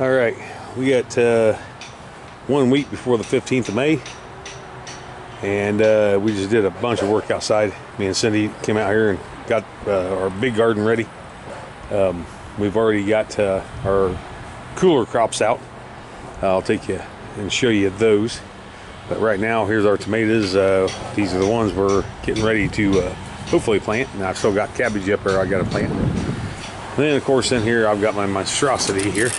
All right, we got 1 week before the 15th of May, and we just did a bunch of work outside. Me and Cindy came out here and got our big garden ready. We've already got our cooler crops out. I'll take you and show you those. But right now, here's our tomatoes. These are the ones we're getting ready to hopefully plant. And I've still got cabbage up there I got to plant. And then, of course, in here, I've got my monstrosity here.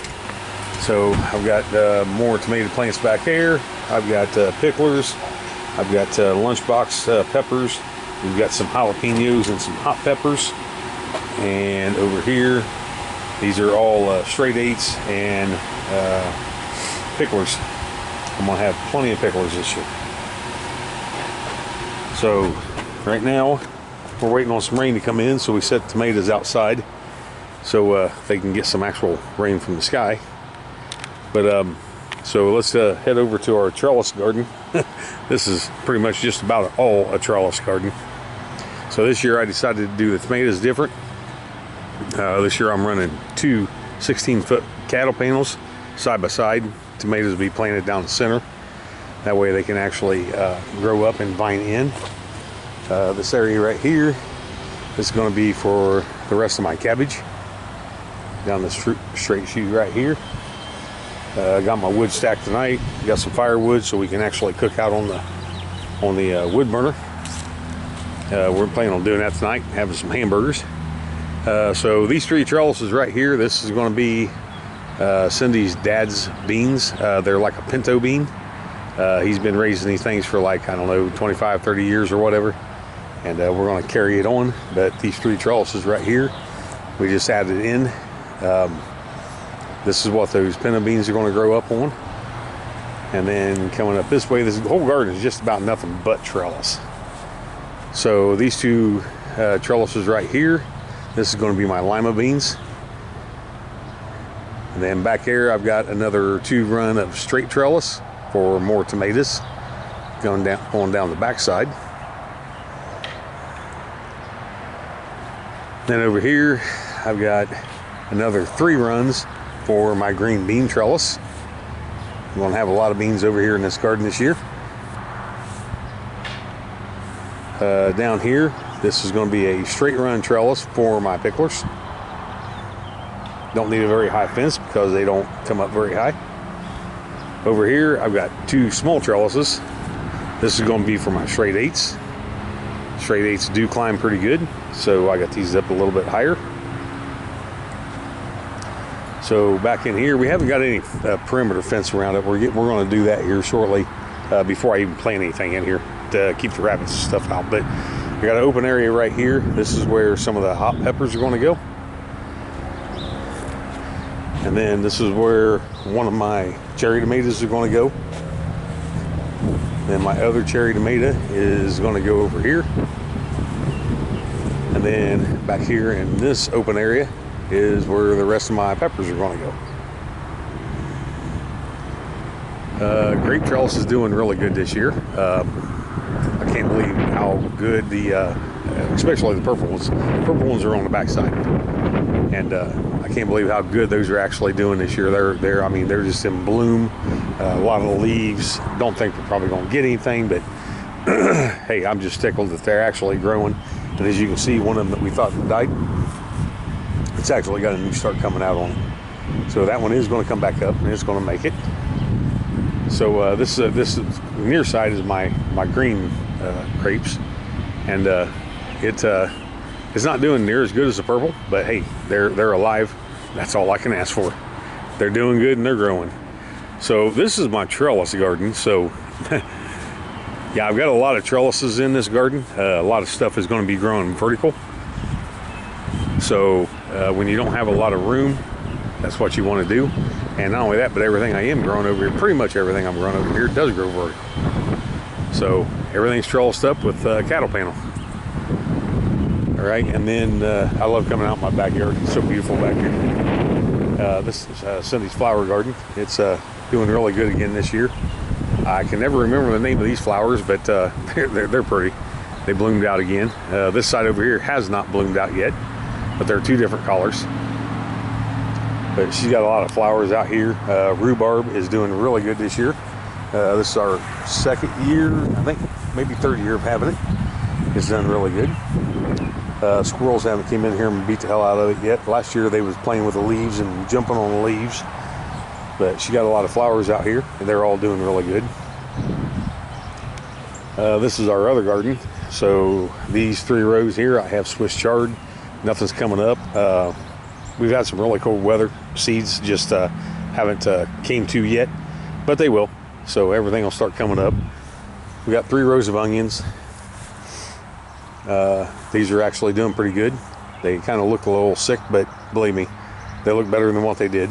So I've got more tomato plants back there. I've got picklers. I've got lunchbox peppers. We've got some jalapenos and some hot peppers. And over here, these are all straight eights and picklers. I'm gonna have plenty of picklers this year. So right now, we're waiting on some rain to come in, so we set tomatoes outside so they can get some actual rain from the sky. But so let's head over to our trellis garden. This is pretty much just about all a trellis garden. So this year I decided to do the tomatoes different. This year I'm running two 16-foot cattle panels side by side. Tomatoes will be planted down the center. That way they can actually grow up and vine in. This area right here is going to be for the rest of my cabbage. Down the straight chute right here. I got my wood stacked tonight. Got some firewood so we can actually cook out on the wood burner. We're planning on doing that tonight, having some hamburgers. So these three trellises right here, this is going to be Cindy's dad's beans. They're like a pinto bean. He's been raising these things for like, I don't know, 25, 30 years or whatever. And we're going to carry it on. But these three trellises right here, we just added in. This is what those pinto beans are going to grow up on. And then coming up this way, this whole garden is just about nothing but trellis. So these two trellises right here, this is going to be my lima beans. And then back here, I've got another 2 run of straight trellis for more tomatoes going down the backside. Then over here, I've got another 3 runs for my green bean trellis. I'm going to have a lot of beans over here in this garden this year. Down here, this is going to be a straight run trellis for my picklers. Don't need a very high fence because they don't come up very high. Over here, I've got 2 small trellises. This is going to be for my straight eights. Straight eights do climb pretty good, so I got these up a little bit higher. So back in here, we haven't got any perimeter fence around it. We're going to do that here shortly before I even plant anything in here to keep the rabbits and stuff out. But I got an open area right here. This is where some of the hot peppers are going to go. And then this is where one of my cherry tomatoes are going to go. Then my other cherry tomato is going to go over here. And then back here in this open area is where the rest of my peppers are going to go. Grape trellis is doing really good this year. I can't believe how good especially the purple ones. The purple ones are on the backside, and I can't believe how good those are actually doing this year. They're just in bloom. A lot of the leaves. Don't think they're probably going to get anything, but hey, I'm just tickled that they're actually growing. And as you can see, one of them that we thought died, it's actually got a new start coming out on it. So that one is going to come back up and it's going to make it. So this is the near side is my green grapes, and it's not doing near as good as the purple, but hey, they're alive. That's all I can ask for. They're doing good and they're growing. So this is my trellis garden. So yeah, I've got a lot of trellises in this garden. A lot of stuff is going to be growing vertical. So when you don't have a lot of room, that's what you want to do. And not only that, but everything I am growing over here, pretty much everything I'm growing over here does grow vertical. So everything's trellised up with cattle panel. All right, and then I love coming out in my backyard. It's so beautiful back here. This is Cindy's flower garden. It's doing really good again this year. I can never remember the name of these flowers, but they're pretty. They bloomed out again. This side over here has not bloomed out yet, but they're 2 different colors. But she's got a lot of flowers out here. Rhubarb is doing really good this year. This is our second year, I think, maybe third year of having it. It's done really good. Squirrels haven't came in here and beat the hell out of it yet. Last year they was playing with the leaves and jumping on the leaves. But she got a lot of flowers out here, and they're all doing really good. This is our other garden. So these 3 rows here, I have Swiss chard. Nothing's coming up. We've had some really cold weather. Seeds just haven't came to yet, but they will. So everything will start coming up. We got 3 rows of onions. These are actually doing pretty good. They kind of look a little sick, but believe me, they look better than what they did.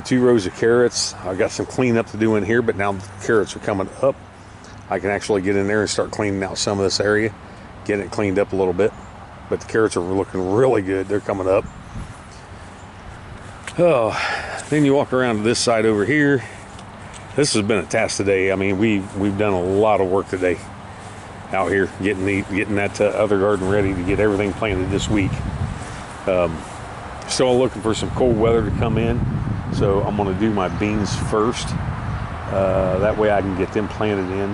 2 rows of carrots. I've got some cleanup to do in here, but now the carrots are coming up. I can actually get in there and start cleaning out some of this area, getting it cleaned up a little bit. But the carrots are looking really good. They're coming up. Oh, then you walk around to this side over here. This has been a task today. I mean, we've done a lot of work today out here getting that other garden ready to get everything planted this week. Still looking for some cold weather to come in, so I'm going to do my beans first. That way I can get them planted in,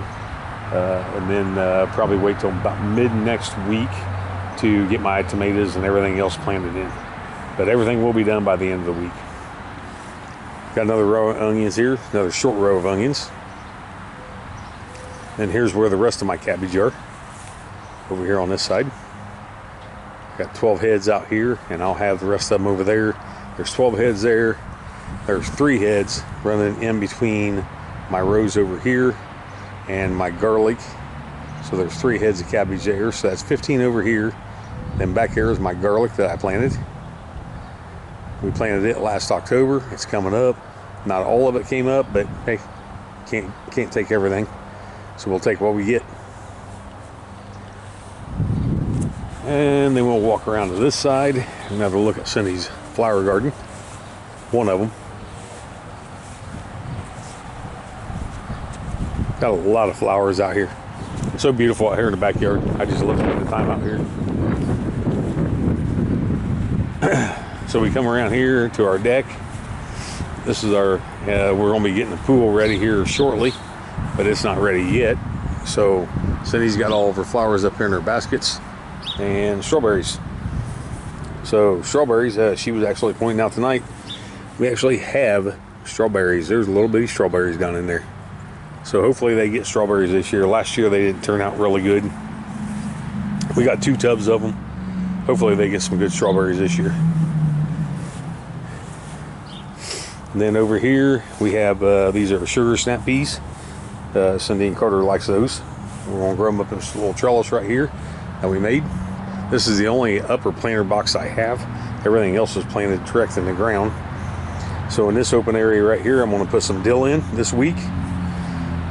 and then probably wait till about mid next week to get my tomatoes and everything else planted in. But everything will be done by the end of the week. Got another row of onions here, another short row of onions. And here's where the rest of my cabbage are, over here on this side. Got 12 heads out here, and I'll have the rest of them over there. There's 12 heads there. There's 3 heads running in between my rows over here and my garlic. So there's 3 heads of cabbage there. So that's 15 over here. Then back here is my garlic that I planted. We planted it last October. It's coming up. Not all of it came up, but hey, can't take everything. So we'll take what we get. And then we'll walk around to this side and have a look at Cindy's flower garden. One of them. Got a lot of flowers out here. It's so beautiful out here in the backyard. I just love spending the time out here. So we come around here to our deck. This is our, we're going to be getting the pool ready here shortly, but it's not ready yet. So Cindy's got all of her flowers up here in her baskets, and strawberries. So strawberries, she was actually pointing out tonight, we actually have strawberries. There's little bitty strawberries down in there. So hopefully they get strawberries this year. Last year they didn't turn out really good. We got 2 tubs of them. Hopefully they get some good strawberries this year. And then over here we have these are sugar snap peas. Cindy and Carter likes those. We're going to grow them up in this little trellis right here that we made. This is the only upper planter box I have. Everything else is planted direct in the ground. So in this open area right here, I'm going to put some dill in this week.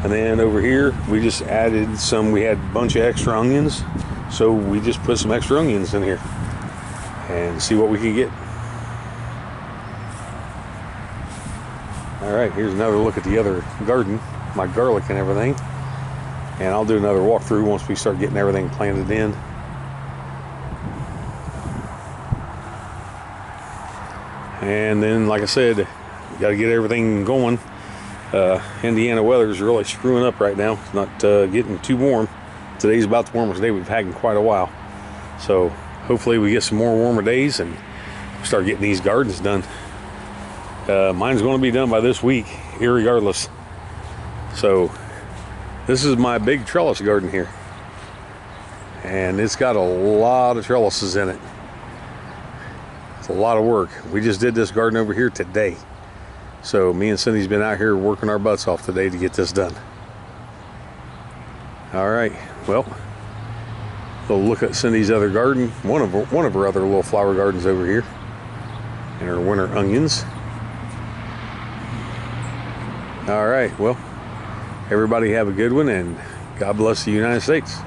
And then over here, we just added some, we had a bunch of extra onions. So we just put some extra onions in here and see what we can get. All right, here's another look at the other garden, my garlic and everything. And I'll do another walkthrough once we start getting everything planted in. And then, like I said, we got to get everything going. Indiana weather is really screwing up right now. It's not getting too warm. Today's about the warmest day we've had in quite a while. So hopefully we get some more warmer days and start getting these gardens done. Mine's going to be done by this week, irregardless. So this is my big trellis garden here. And it's got a lot of trellises in it. It's a lot of work. We just did this garden over here today. So me and Cindy's been out here working our butts off today to get this done. All right, well, we'll look at Cindy's other garden, one of her other little flower gardens over here, and her winter onions. All right, well, everybody have a good one, and God bless the United States.